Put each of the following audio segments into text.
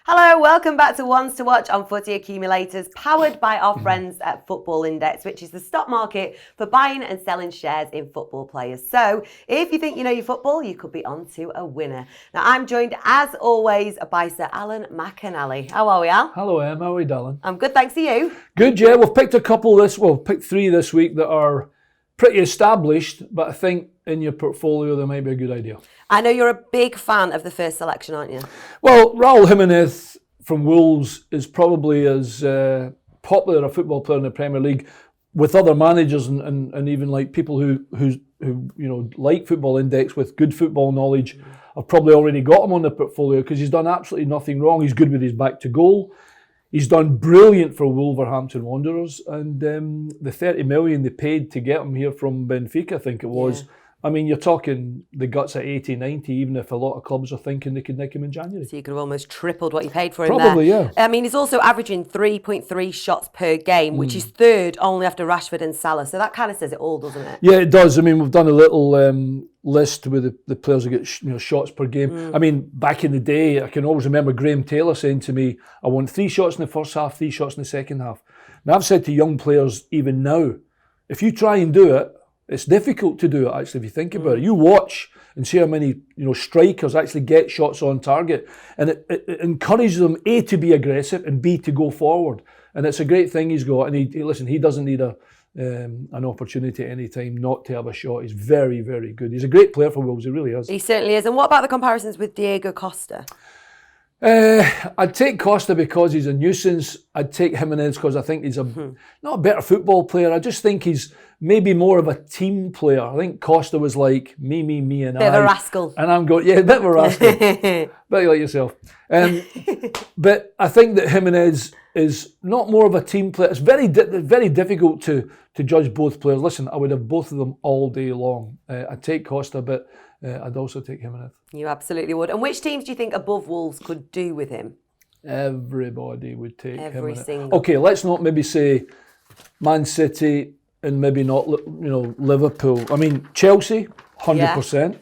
Hello, welcome back to Ones to Watch on Footy Accumulators, powered by our friends at Football Index, which is the stock market for buying and selling shares in football players. So if you think you know your football, you could be on to a winner. Now, I'm joined, as always, by Sir Alan McInally. How are we, Al? Hello, Em. How are we, darling? I'm good, thanks to you. Good, yeah. We've picked picked three this week that are pretty established, but I think in your portfolio, they might be a good idea. I know you're a big fan of the first selection, aren't you? Well, Raul Jimenez from Wolves is probably as popular a football player in the Premier League with other managers and even like people who like Football Index with good football knowledge have probably already got him on the portfolio because he's done absolutely nothing wrong. He's good with his back to goal. He's done brilliant for Wolverhampton Wanderers, and the 30 million they paid to get him here from Benfica, I think it was. Yeah. I mean, you're talking the guts at 80, 90, even if a lot of clubs are thinking they could nick him in January. So you could have almost tripled what you paid for him Probably, there. yeah. I mean, he's also averaging 3.3 shots per game, which is third only after Rashford and Salah. So that kind of says it all, doesn't it? Yeah, it does. I mean, we've done a little list with the players who get shots per game. I mean, back in the day, I can always remember Graham Taylor saying to me, I want 3 shots in the first half, 3 shots in the second half. Now, I've said to young players, even now, if you try and do it, it's difficult to do it, actually, if you think about it. You watch and see how many strikers actually get shots on target. And it encourages them, A, to be aggressive, and B, to go forward. And it's a great thing he's got. And he doesn't need an opportunity at any time not to have a shot. He's very, very good. He's a great player for Wolves, he really is. He certainly is. And what about the comparisons with Diego Costa? I'd take Costa because he's a nuisance. I'd take Jimenez because I think he's not a better football player. I just think he's maybe more of a team player. I think Costa was like me, and I. Bit of a rascal. And I'm going, yeah, a bit of a rascal. Bit like yourself. But I think that Jimenez is not more of a team player. It's very difficult to judge both players. Listen, I would have both of them all day long. I'd take Costa, but I'd also take Jimenez. You absolutely would. And which teams do you think above Wolves could do with him? Everybody would take Jimenez. Every single. Okay, let's not maybe say Man City and maybe not Liverpool. I mean, Chelsea, 100%.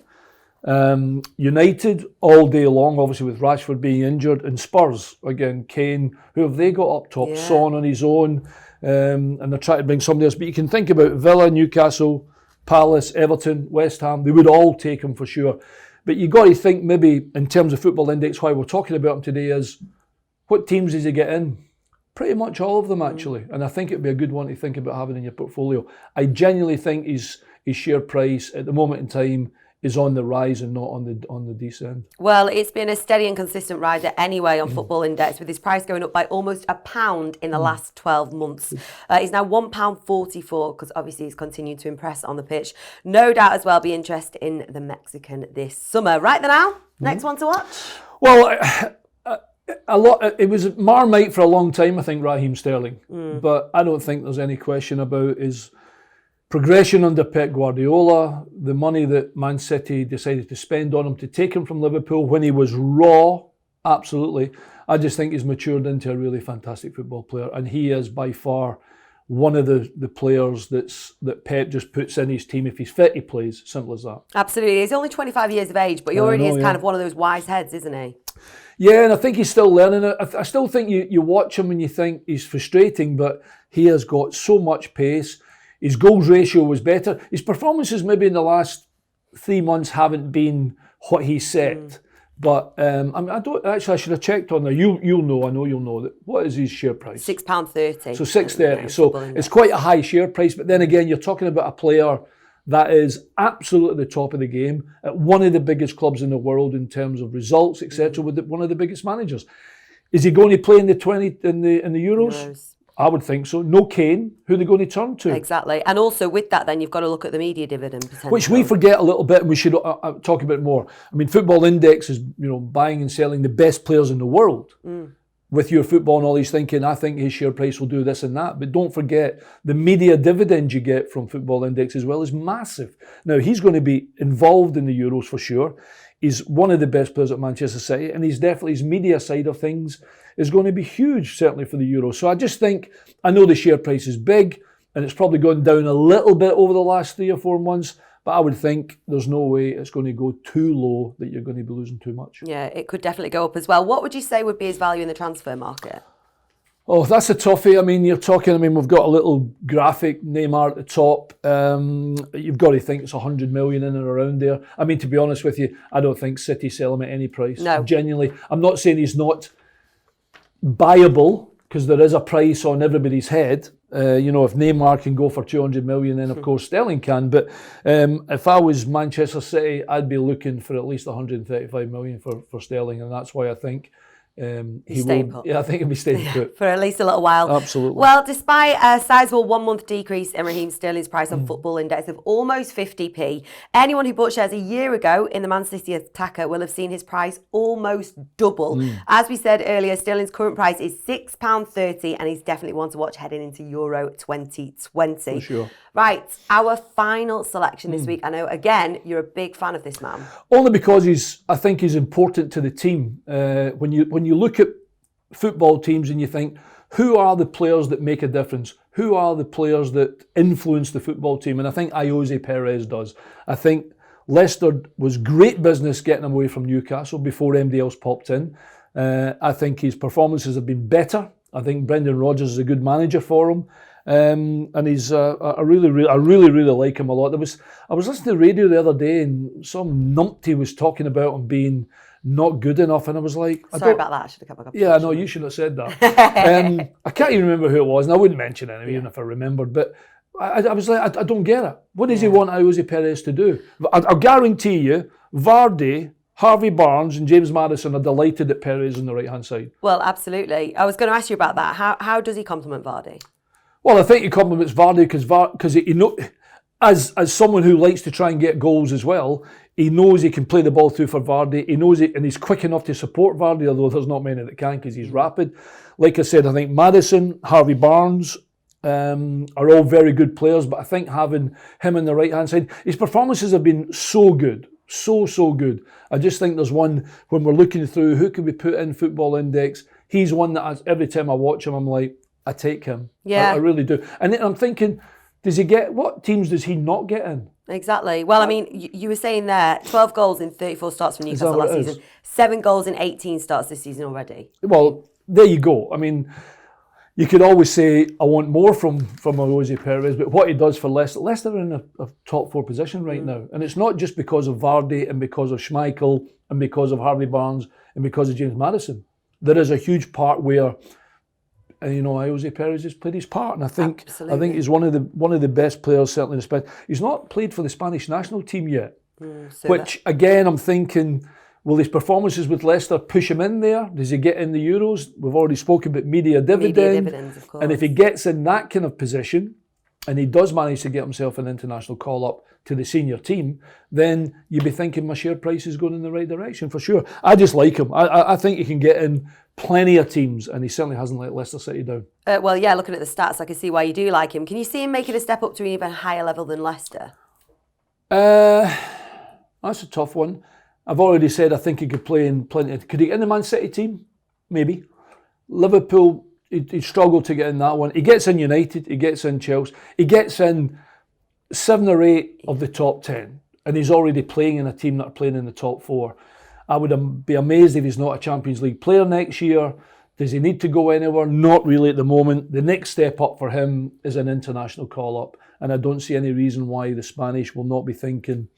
Yeah. United all day long, obviously with Rashford being injured, and Spurs again. Kane, who have they got up top? Yeah. Son on his own, and they're trying to bring somebody else. But you can think about Villa, Newcastle, Palace, Everton, West Ham. They would all take him for sure. But you got to think maybe in terms of Football Index, why we're talking about him today is what teams does he get in? Pretty much all of them, actually. And I think it'd be a good one to think about having in your portfolio. I genuinely think his share price at the moment in time is on the rise and not on the descent. Well, it's been a steady and consistent rider anyway on Football Index, with his price going up by almost £1 in the last 12 months. He's now £1.44 because obviously he's continued to impress on the pitch. No doubt as well be interested in the Mexican this summer. Right then, Al, next one to watch? Well, it was Marmite for a long time, I think, Raheem Sterling. But I don't think there's any question about his progression under Pep Guardiola, the money that Man City decided to spend on him to take him from Liverpool when he was raw, absolutely. I just think he's matured into a really fantastic football player, and he is by far one of the players that Pep just puts in his team. If he's fit, he plays. Simple as that. Absolutely. He's only 25 years of age, but he already is kind of one of those wise heads, isn't he? Yeah, and I think he's still learning. I still think you watch him and you think he's frustrating, but he has got so much pace. His goals ratio was better. His performances maybe in the last 3 months haven't been what he set. But I should have checked on there. You'll know, I know you'll know that. What is his share price? £6.30. So £6.30. So it's quite a high share price. But then again, you're talking about a player that is absolutely at the top of the game at one of the biggest clubs in the world in terms of results, etc. With one of the biggest managers. Is he going to play in the Euros? I would think so. No Kane, who are they going to turn to? Exactly. And also with that, then you've got to look at the media dividend potential. Which we forget a little bit, and we should talk about more. I mean, Football Index is buying and selling the best players in the world. With your football knowledge, thinking, I think his share price will do this and that. But don't forget, the media dividend you get from Football Index as well is massive. Now, he's going to be involved in the Euros for sure. He's one of the best players at Manchester City, and he's definitely, his media side of things is going to be huge, certainly for the Euros. So I just think, I know the share price is big, and it's probably gone down a little bit over the last 3 or 4 months, But I would think there's no way it's going to go too low that you're going to be losing too much. Yeah, it could definitely go up as well. What would you say would be his value in the transfer market? Oh, that's a toughie. I mean, we've got a little graphic, Neymar at the top. You've got to think it's 100 million in and around there. I mean, to be honest with you, I don't think City sell him at any price. No. Genuinely. I'm not saying he's not buyable, because there is a price on everybody's head. If Neymar can go for 200 million, then of course Sterling can. But if I was Manchester City, I'd be looking for at least 135 million for Sterling, and that's why I think he will. Put. Yeah, I think he'll be staying put for at least a little while. Absolutely. Well, despite a sizable 1 month decrease in Raheem Sterling's price on Football Index of almost 50p, anyone who bought shares a year ago in the Man City attacker will have seen his price almost double. As we said earlier, Sterling's current price is £6.30, and he's definitely one to watch heading into Euro 2020. For sure. Right, our final selection this week. I know, again, you're a big fan of this man. Only because I think he's important to the team. When you look at football teams and you think, who are the players that make a difference? Who are the players that influence the football team? And I think Ayoze Perez does. I think Leicester was great business getting him away from Newcastle before MD else popped in. I think his performances have been better. I think Brendan Rodgers is a good manager for him. And he's I really like him a lot. I was listening to the radio the other day, and some numpty was talking about him being not good enough, and I was like, sorry about that. I should have come back up. Yeah, no, you should have said that. I can't even remember who it was, and I wouldn't mention it even if I remembered. But I was like, I don't get it. What does he want Ayoze Perez to do? I guarantee you, Vardy, Harvey Barnes and James Maddison are delighted that Perez on the right-hand side. Well, absolutely. I was going to ask you about that. How does he complement Vardy? Well, I think he compliments Vardy because he know, as someone who likes to try and get goals as well, he knows he can play the ball through for Vardy. He knows it, and he's quick enough to support Vardy, although there's not many that can because he's rapid. Like I said, I think Maddison, Harvey Barnes are all very good players, but I think having him on the right-hand side, his performances have been so good. So good. I just think there's one, when we're looking through who can we put in Football Index, he's one that every time I watch him, I'm like, I take him. Yeah. I really do. And then I'm thinking, what teams does he not get in? Exactly. Well, I mean, you were saying there, 12 goals in 34 starts for Newcastle last season, 7 goals in 18 starts this season already. Well, there you go. I mean, you could always say, I want more from Ayoze Perez, but what he does for Leicester are in a top 4 position right now. And it's not just because of Vardy and because of Schmeichel and because of Harvey Barnes and because of James Maddison. There is a huge part where Ayoze Perez has played his part, and I think he's one of the best players, certainly in the Spanish. He's not played for the Spanish national team yet, which again I'm thinking, will his performances with Leicester push him in there? Does he get in the Euros? We've already spoken about media dividends, of course. And if he gets in that kind of position, and he does manage to get himself an international call-up to the senior team, then you'd be thinking my share price is going in the right direction for sure. I just like him. I think he can get in plenty of teams, and he certainly hasn't let Leicester City down. Well, yeah, looking at the stats, I can see why you do like him. Can you see him making a step up to an even higher level than Leicester? That's a tough one. I've already said I think he could play in plenty. Could he get in the Man City team? Maybe. Liverpool, he struggled to get in that one. He gets in United, he gets in Chelsea, he gets in 7 or 8 of the top 10, and he's already playing in a team that are playing in the top 4. I would be amazed if he's not a Champions League player next year. Does he need to go anywhere? Not really at the moment. The next step up for him is an international call-up, and I don't see any reason why the Spanish will not be thinking,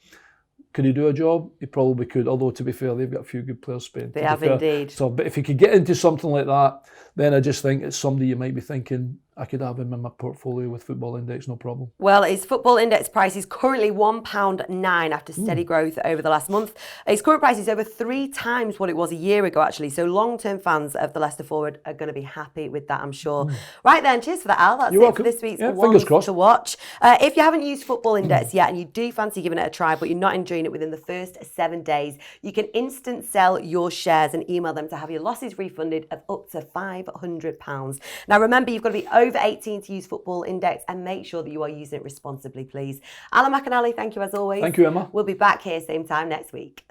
could he do a job? He probably could, although to be fair, they've got a few good players, Spain. They have indeed. So, but if he could get into something like that, then I just think it's somebody you might be thinking, I could have him in my portfolio with Football Index, no problem. Well, his Football Index price is currently £1.09 after steady growth over the last month. His current price is over 3 times what it was a year ago, actually. So long-term fans of the Leicester forward are going to be happy with that, I'm sure. Right then, cheers for that, Al. That's it for this week's Ones to Watch. If you haven't used Football Index yet and you do fancy giving it a try, but you're not enjoying it within the first 7 days, you can instant sell your shares and email them to have your losses refunded of up to £500. Now, remember, you've got to be over 18 to use Football Index, and make sure that you are using it responsibly, please. Alan McInally, thank you as always. Thank you, Emma. We'll be back here same time next week.